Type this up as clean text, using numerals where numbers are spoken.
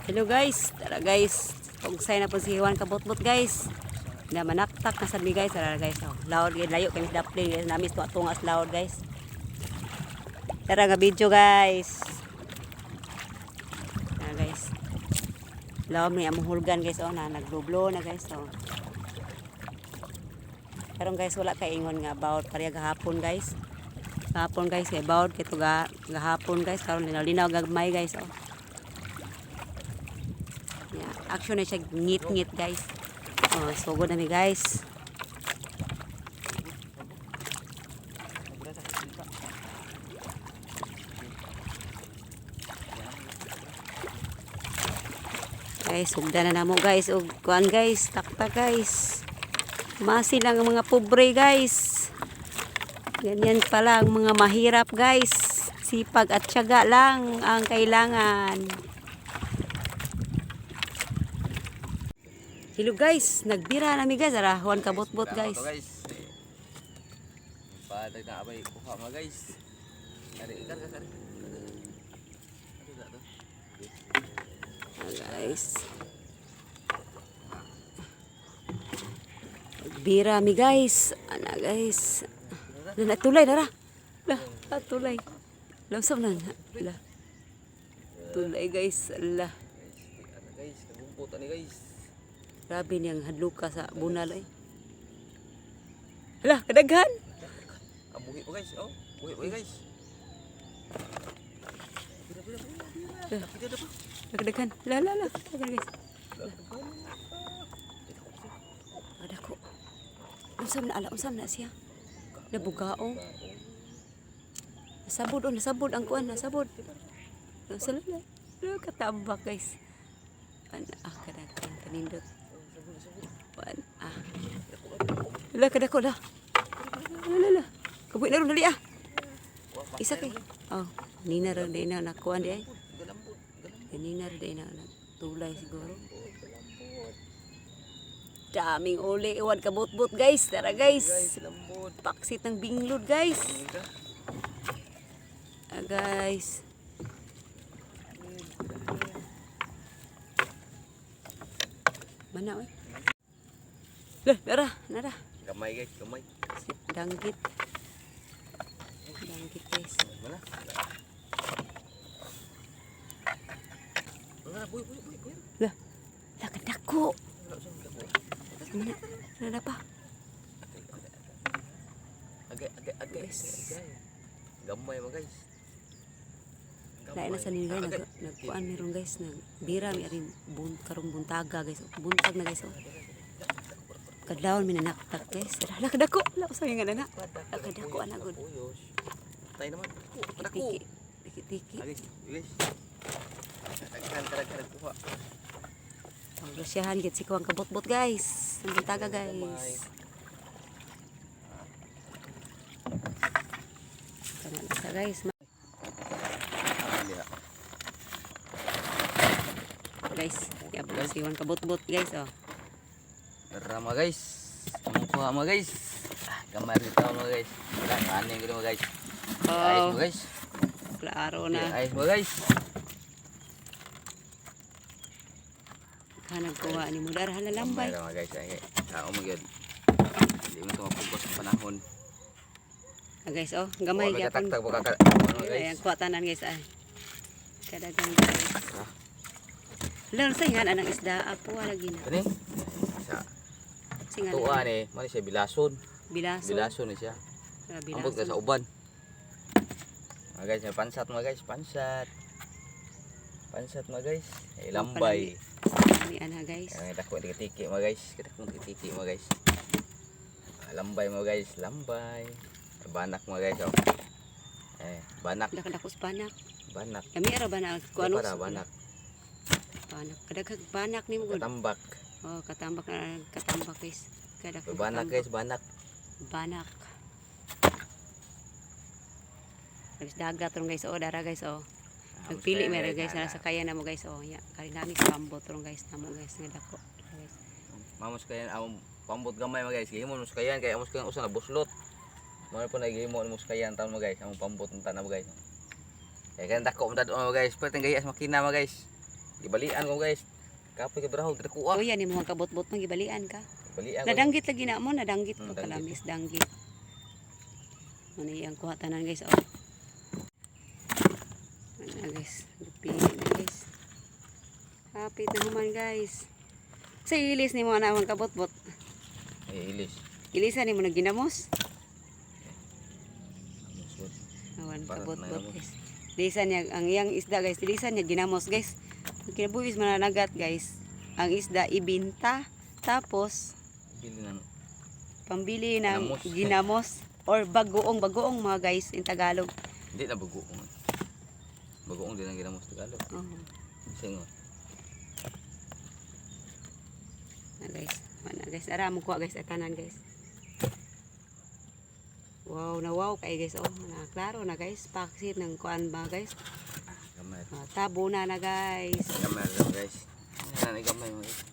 Hello guys, tara guys. Pagsay na po si Juan Kabutbut guys. Na manaktak na sabi guys, tara guys. Oh, loud guys, layo kami daplin guys. Namis tungas loud guys. Tara nga video guys. Tara guys. Loud ni among hulgan guys oh, na naglublo na guys oh. Karon guys wala kay ingon nga about pareha gahapon guys. Gahapon guys kay about kay gahapon guys karon linaw gagmay guys oh. Yeah, action na siya ngit-ngit guys. Oh, sugod na mi guys. Guys, sugda na namo guys. Ug kuan guys, takta guys. Masi lang ang mga pobre guys. Ganyan pala ang mga mahirap guys. Sipag at tiyaga lang ang kailangan. Hello guys, nagbira nami guys. Ara, Juan Kabutbut guys. Padag na abay kuha mga guys. Kari. Guys. Nagbira mi guys. Ana guys. Na tulay dara. La, tulay. Lamsam na. La. Tulay guys. La. Guys, kagumpot ani guys. Grabe niyang hadluka sa bunal ay. Hala, kadaghan. Abuhi po guys, oh. Buhi guys. Kadaghan. La. Kadaghan guys. Ada ko. Unsam na siya. Nabugaong. Nasabod ang kuan, nasabod. Salala. Katambak guys. Kadaghan kanindot. Wala kadako la. Wala. Kabuhi na ron dali ah. Isa kay. Oh, nina ron day na nakuan di ay. Nina ron day na tulay siguro. Daming uli Juan Kabutbut guys. Tara guys. Paksit ng binglod guys. Guys. Mana oy? Lah, nara. Gamay guys, gamay. Danggit guys. Mana? Mana buhi. Lah kadako. Mana? Nada pa? Agay. Gamay mo guys. Lain na sa nila nagkuan meron guys nagbira mi ari karong buntaga guys. Buntag na guys oh. Kadlawon mi nanaktak guys. Hala kadako. Hala usay nga na. Kadako ana gud. Tay naman. Kadako. Tiki. Guys. Kadaghan kuha. Ang Rusyahan gid si Juan Kabutbut guys. Ang buntaga guys. Kana na sa guys. Guys, yabo si Juan Kabutbut guys oh. Tara mga guys. Kuha mga guys. Gamay dito mga guys. Ano yung mo guys? Ayos mo guys. Klaro na. Ayos mo guys. Kanang kuha ni mo darah lalambay. Mga guys. Tao mo yun. Hindi mo ito mapugos sa panahon. Guys oh, gamay gyapon. Taktak mo Ayan, kuha tanan guys ay. Kadagang guys. Lang sa yan anang isda apo lagi na. Kani? Sa Singan. tuwa ni, mali siya bilason. Bilaso. Bilason ni siya. Ambot ka sa uban. Mga guys, may pansat mga guys, pansat mga guys. Ay lambay. Ni ana guys. Ay dako tiki mga guys, kita tiki mga guys. Lambay mga guys, lambay. Banak mga guys oh. Banak. Dakos banak. Banak. Kami ara banak kuno. Para banak. Kadagag banak ni mo gud. Katambak. Oh, katambak guys. Kadagag Banak guys, banak. Banak. Guys dagat ron guys oh, dara guys oh. Nagpili meron guys na sa kaya namo guys oh. Ya, kari nami pambot ron guys namo guys nga dako. Guys. Mamos kayan among pambot gamay mga guys. Gihimo mus kayan kay amos kayan usa na buslot. Mo po na gihimo mus kayan taon mga guys. Among pambot ng tanan mga guys. Kaya kan dako mo dadon mga guys. Pwede gayas makina mga guys. Gibalian ko guys. Kapoy ka brahog dako ah. O yan, yung mga kabot-bot mo, gibalian ka. Gibalian ko. Nadanggit lagi na mo, nadanggit ko Danggit. kalamis, danggit. Ano yung kuha tanan guys, oh. Ano na guys, pili na guys. Kapit na naman guys. Sa ilis ni mga namang kabot-bot. Ay ilis. Ilisan ni mo na ginamos. Amusod. Awan, Para kabot-bot na- guys. Lisan niya, ang iyang isda guys, lisan niya ginamos guys. Pag kinabuhis mananagat guys, ang isda ibinta. Tapos, Bili na. pambili ng Ginamos. ginamos. Or bagoong mga guys, in Tagalog. Hindi na bagoong. Bagoong din ang ginamos Tagalog. Oh. Singo. Na guys, mana guys, ara mo kuha guys, atanan guys. Wow na wow kay guys, oh, na klaro na guys, paksit ng kuan ba guys. Gamay. Tabo na guys. Gamay lang guys. Yan, gamay mo guys.